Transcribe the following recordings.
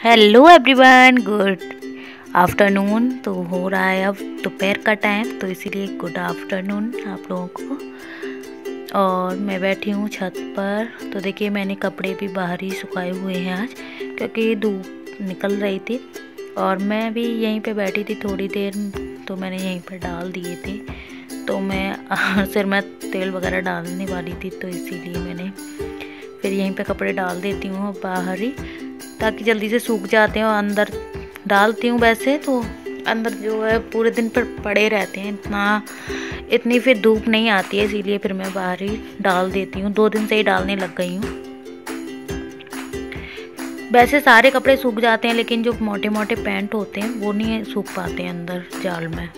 Hello everyone, good afternoon. तो हो रहा है अब दोपहर का टाइम, तो इसीलिए गुड आफ्टरनून आप लोगों को। और मैं बैठी हूँ छत पर। तो देखिए, मैंने कपड़े भी बाहर ही सुखाए हुए हैं आज, क्योंकि धूप निकल रही थी और मैं भी यहीं पे बैठी थी थोड़ी देर, तो मैंने यहीं पर डाल दिए थे। तो मैं सिर में तेल वगैरह डालने वाली थी, तो इसीलिए मैंने फिर यहीं पे कपड़े डाल देती हूँ बाहर ही, ताकि जल्दी से सूख जाते हैं। और अंदर डालती हूँ वैसे तो अंदर जो है पूरे दिन पर पड़े रहते हैं, इतनी फिर धूप नहीं आती है, इसीलिए फिर मैं बाहर ही डाल देती हूँ। 2 दिन से ही डालने लग गई हूँ। वैसे सारे कपड़े सूख जाते हैं, लेकिन जो मोटे मोटे पैंट होते हैं वो नहीं सूख पाते हैं अंदर जाल में।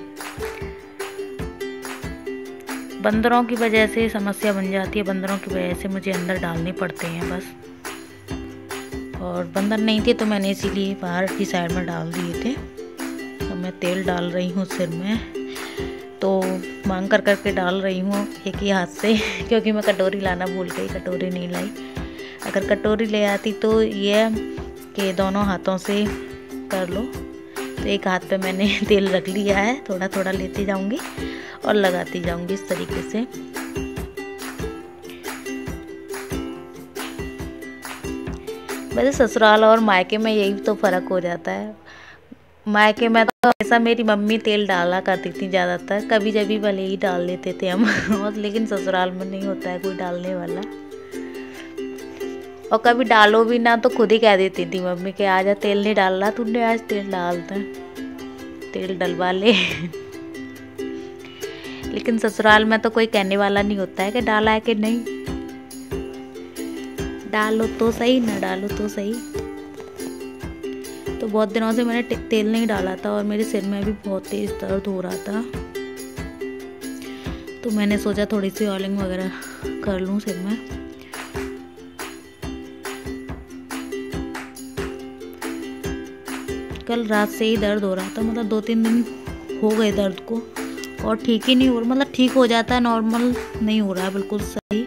बंदरों की वजह से समस्या बन जाती है, बंदरों की वजह से मुझे अंदर डालने पड़ते हैं बस। और बंदर नहीं थे तो मैंने इसीलिए बाहर की साइड में डाल दिए थे। तो मैं तेल डाल रही हूँ सिर में, तो मांग कर करके डाल रही हूँ एक ही हाथ से क्योंकि मैं कटोरी लाना भूल गई, कटोरी नहीं लाई। अगर कटोरी ले आती तो ये कि दोनों हाथों से कर लो। तो एक हाथ पे मैंने तेल रख लिया है, थोड़ा थोड़ा लेती जाऊँगी और लगाती जाऊँगी इस तरीके से। वैसे ससुराल और मायके में यही तो फ़र्क हो जाता है। मायके में तो हमेशा मेरी मम्मी तेल डाला करती थी ज़्यादातर, कभी जभी भले ही डाल लेते थे हम और लेकिन ससुराल में नहीं होता है कोई डालने वाला। और कभी डालो भी ना तो खुद ही कह देती थी मम्मी के, आजा तेल नहीं डाल रहा तूने, आज तेल डाल दे, तेल डलवा ले लेकिन ससुराल में तो कोई कहने वाला नहीं होता है कि डाला है कि नहीं, डालो तो सही ना डालो तो सही। तो बहुत दिनों से मैंने तेल नहीं डाला था और मेरे सिर में भी बहुत तेज दर्द हो रहा था, तो मैंने सोचा थोड़ी सी ऑयलिंग वगैरह कर लूँ सिर में। कल रात से ही दर्द हो रहा था, मतलब 2-3 दिन हो गए दर्द को, और ठीक ही नहीं हो रहा। मतलब ठीक हो जाता है, नॉर्मल नहीं हो रहा है, बिल्कुल सही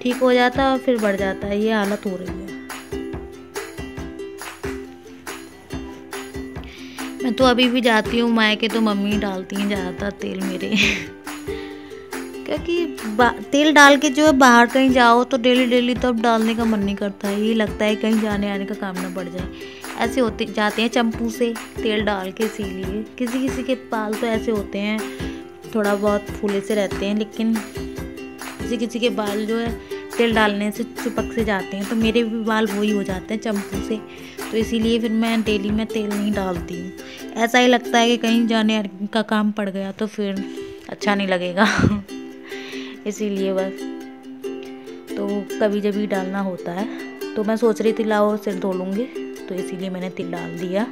ठीक हो जाता है और फिर बढ़ जाता है, ये हालत हो रही है। मैं तो अभी भी जाती हूँ मायके तो मम्मी डालती हैं ज़्यादातर तेल मेरे क्योंकि तेल डाल के जो है बाहर कहीं जाओ तो डेली डेली तो अब डालने का मन नहीं करता है, ये लगता है कहीं जाने आने का काम ना पड़ जाए। ऐसे होते जाते हैं चंपू से तेल डाल के, इसीलिए किसी किसी के बाल तो ऐसे होते हैं थोड़ा बहुत फूले से रहते हैं, लेकिन किसी किसी के बाल जो है तेल डालने से चिपक से जाते हैं। तो मेरे भी बाल वही हो जाते हैं चंपू से, तो इसीलिए फिर मैं डेली में तेल नहीं डालती हूँ। ऐसा ही लगता है कि कहीं जाने का काम पड़ गया तो फिर अच्छा नहीं लगेगा इसीलिए बस। तो कभी जब भी डालना होता है, तो मैं सोच रही थी लाओ सिर धो लूँगी, तो इसीलिए मैंने तेल डाल दिया।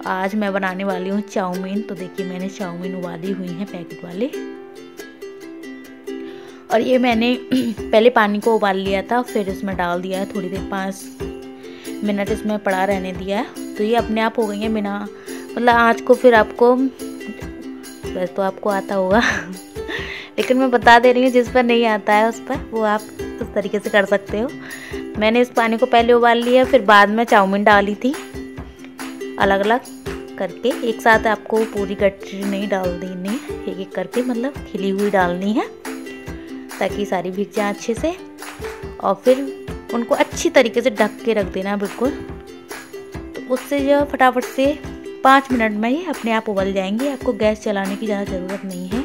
आज मैं बनाने वाली हूँ चाउमीन। तो देखिए, मैंने चाउमीन उबाली हुई है पैकेट वाले, और ये मैंने पहले पानी को उबाल लिया था, फिर इसमें डाल दिया है थोड़ी देर, 5 मिनट इसमें पड़ा रहने दिया है। तो ये अपने आप हो गई है बिना मतलब आँच को। फिर आपको वैसे तो आपको आता होगा लेकिन मैं बता दे रही हूँ, जिस पर नहीं आता है उस पर वो आप उस तरीके से कर सकते हो। मैंने इस पानी को पहले उबाल लिया, फिर बाद में चाउमीन डाली थी अलग अलग करके, एक साथ आपको पूरी गठरी नहीं डाल देनी है, एक एक करके मतलब खिली हुई डालनी है ताकि सारी भीग जाए अच्छे से। और फिर उनको अच्छी तरीके से ढक के रख देना बिल्कुल, तो उससे जो फटाफट से 5 मिनट में ही अपने आप उबल जाएंगी, आपको गैस चलाने की ज़्यादा ज़रूरत नहीं है।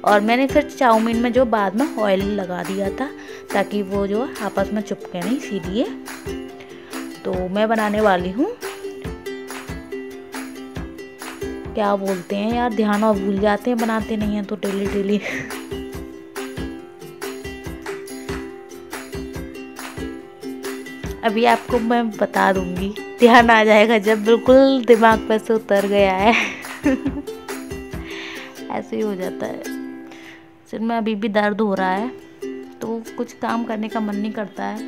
और मैंने फिर चाउमीन में जो बाद में ऑयल लगा दिया था ताकि वो जो आपस में चिपके नहीं, इसीलिए। तो मैं बनाने वाली हूँ, क्या बोलते हैं यार, ध्यान और भूल जाते हैं, बनाते नहीं हैं तो डेली डेली अभी आपको मैं बता दूंगी, ध्यान आ जाएगा जब बिल्कुल दिमाग पर से उतर गया है ऐसे ही हो जाता है। सिर में अभी भी दर्द हो रहा है, तो कुछ काम करने का मन नहीं करता है,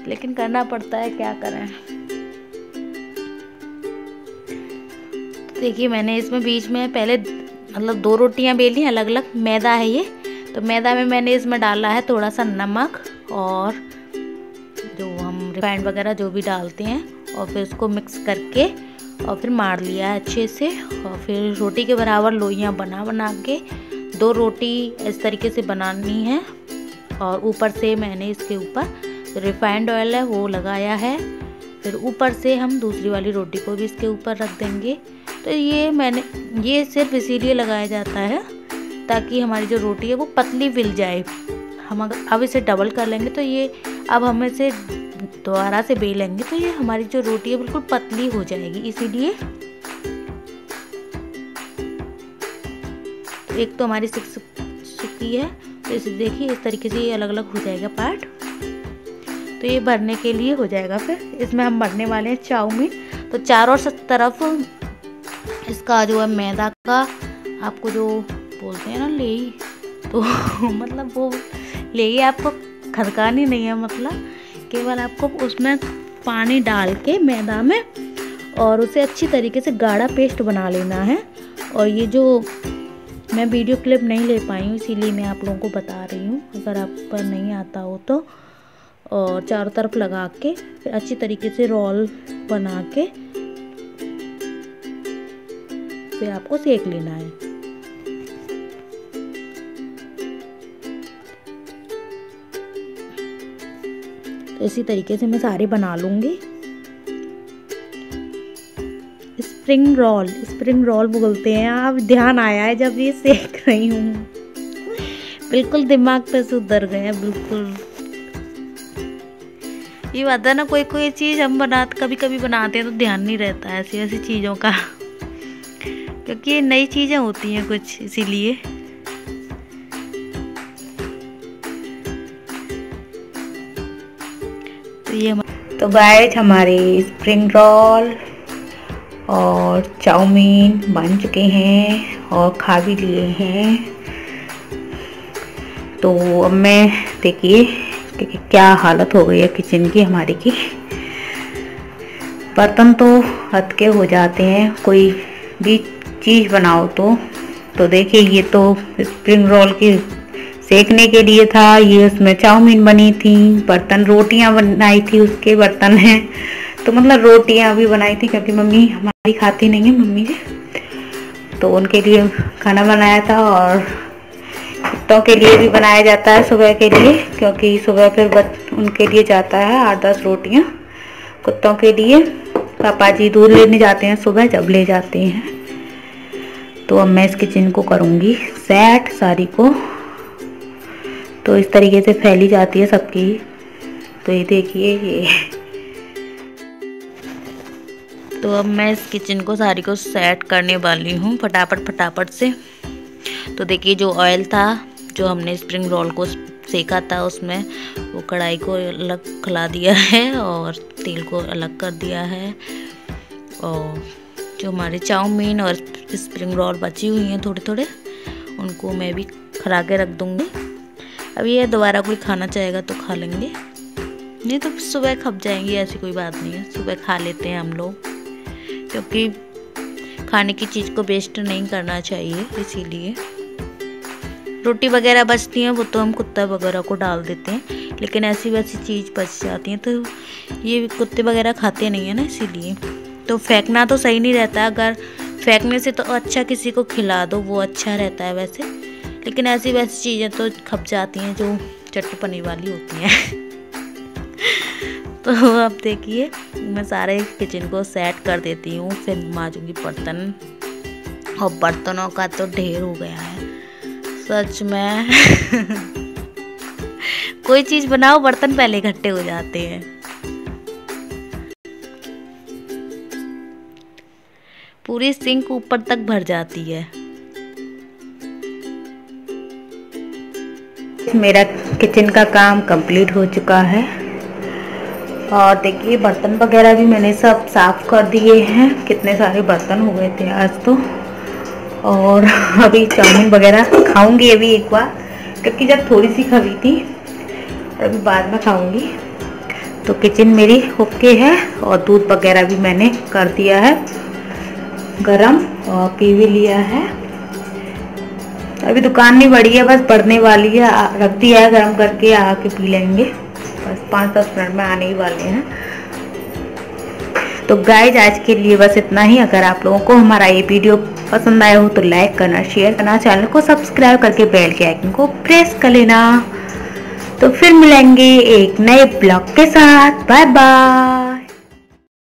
लेकिन करना पड़ता है, क्या करें। तो देखिए, मैंने इसमें बीच में पहले मतलब 2 रोटियां बेली अलग अलग, मैदा है ये, तो मैदा में मैंने इसमें डाला है थोड़ा सा नमक और जो हम रिफाइंड वगैरह जो भी डालते हैं, और फिर उसको मिक्स करके और फिर मार लिया है अच्छे से। और फिर रोटी के बराबर लोइयाँ बना के 2 रोटी इस तरीके से बनानी है। और ऊपर से मैंने इसके ऊपर रिफाइंड ऑयल है वो लगाया है। फिर ऊपर से हम दूसरी वाली रोटी को भी इसके ऊपर रख देंगे। तो ये सिर्फ इसीलिए लगाया जाता है ताकि हमारी जो रोटी है वो पतली मिल जाए। हम अब इसे डबल कर लेंगे तो ये अब हम इसे दोबारा से बेलेंगे तो ये हमारी जो रोटी है बिल्कुल पतली हो जाएगी। इसीलिए एक तो हमारी सूखी है तो इसे देखिए इस तरीके से ये अलग अलग हो जाएगा पार्ट। तो ये भरने के लिए हो जाएगा। फिर इसमें हम भरने वाले हैं चाउमीन। तो चारों तरफ इसका जो है मैदा का आपको जो बोलते हैं ना लेई, तो मतलब वो लेई आपको खदकानी नहीं है, मतलब केवल आपको उसमें पानी डाल के मैदा में और उसे अच्छी तरीके से गाढ़ा पेस्ट बना लेना है। और ये जो मैं वीडियो क्लिप नहीं ले पाई हूँ इसीलिए मैं आप लोगों को बता रही हूँ, अगर आप पर नहीं आता हो तो। और चारों तरफ लगा के फिर अच्छी तरीके से रोल बना के फिर आपको सेक लेना है। तो इसी तरीके से मैं सारे बना लूँगी। स्प्रिंग रोल बोलते हैं, आप ध्यान आया है जब ये सेक रही हूँ, बिल्कुल दिमाग पे से उतर गया बिल्कुल। ये बात है ना, कोई चीज़ हम कभी कभी बनाते हैं तो ध्यान नहीं रहता है ऐसी चीज़ों का, क्योंकि ये नई चीज़ें होती हैं कुछ, इसीलिए। तो गाइस हमारे स्प्रिंग रोल और चाउमीन बन चुके हैं और खा भी लिए हैं। तो अब मैं देखिए कि क्या हालत हो गई है किचन की हमारी की। बर्तन तो हद के हो जाते हैं कोई भी चीज़ बनाओ तो देखिए ये तो स्प्रिंग रोल की सेकने के लिए था, ये उसमें चाउमीन बनी थी, बर्तन रोटियां बनाई थी उसके बर्तन हैं। तो मतलब रोटियां भी बनाई थी क्योंकि मम्मी हमारी खाती नहीं है मम्मी जी, तो उनके लिए खाना बनाया था। और कुत्तों के लिए भी बनाया जाता है सुबह के लिए, क्योंकि सुबह फिर उनके लिए जाता है 8-10 रोटियां कुत्तों के लिए। पापा जी दूध लेने जाते हैं सुबह, जब ले जाते हैं। तो अब मैं इस किचन को करूँगी सेट सारी को। तो इस तरीके से फैली जाती है सबकी। तो ये देखिए ये। तो अब मैं इस किचन को सारी को सेट करने वाली हूँ फटाफट से। तो देखिए जो ऑयल था जो हमने स्प्रिंग रोल को सेका था उसमें वो कढ़ाई को अलग खिला दिया है और तेल को अलग कर दिया है। और जो हमारे चाउमीन और स्प्रिंग रोल बची हुई हैं थोड़े उनको मैं भी खिला के रख दूँगी। अब ये दोबारा कोई खाना चाहेगा तो खा लेंगे, नहीं तो सुबह खप जाएंगी, ऐसी कोई बात नहीं है। सुबह खा लेते हैं हम लोग, क्योंकि खाने की चीज़ को वेस्ट नहीं करना चाहिए। इसीलिए रोटी वगैरह बचती हैं वो तो हम कुत्ता वगैरह को डाल देते हैं, लेकिन ऐसी वैसी चीज़ बच जाती हैं तो ये कुत्ते वगैरह खाते नहीं है ना, इसीलिए। तो फेंकना तो सही नहीं रहता, अगर फेंकने से तो अच्छा किसी को खिला दो वो अच्छा रहता है वैसे, लेकिन ऐसी वैसी चीज़ें तो खप जाती हैं जो चटपनी वाली होती हैं। तो अब देखिए मैं सारे किचन को सेट कर देती हूँ, फिर मांजूंगी बर्तन। और बर्तनों का तो ढेर हो गया है सच में। कोई चीज़ बनाओ बर्तन पहले इकट्ठे हो जाते हैं। पूरी सिंक ऊपर तक भर जाती है। मेरा किचन का काम कंप्लीट हो चुका है और देखिए बर्तन वगैरह भी मैंने सब साफ कर दिए हैं। कितने सारे बर्तन हो गए थे आज तो। और अभी चाउमीन वगैरह खाऊंगी अभी एक बार, क्योंकि जब थोड़ी सी खाई थी अभी बाद में खाऊंगी। तो किचन मेरी ओके है और दूध वगैरह भी मैंने कर दिया है गरम और पी भी लिया है। अभी दुकान नहीं बढ़ी है, बस बढ़ने वाली है, रख दिया है गरम करके, आके पी लेंगे। बस 5-10 मिनट में आने ही वाले हैं। तो गाइज आज के लिए बस इतना ही। अगर आप लोगों को हमारा ये वीडियो पसंद आया हो तो लाइक करना, शेयर करना, चैनल को सब्सक्राइब करके बेल के आइकन को प्रेस कर लेना। तो फिर मिलेंगे एक नए ब्लॉग के साथ। Bye bye.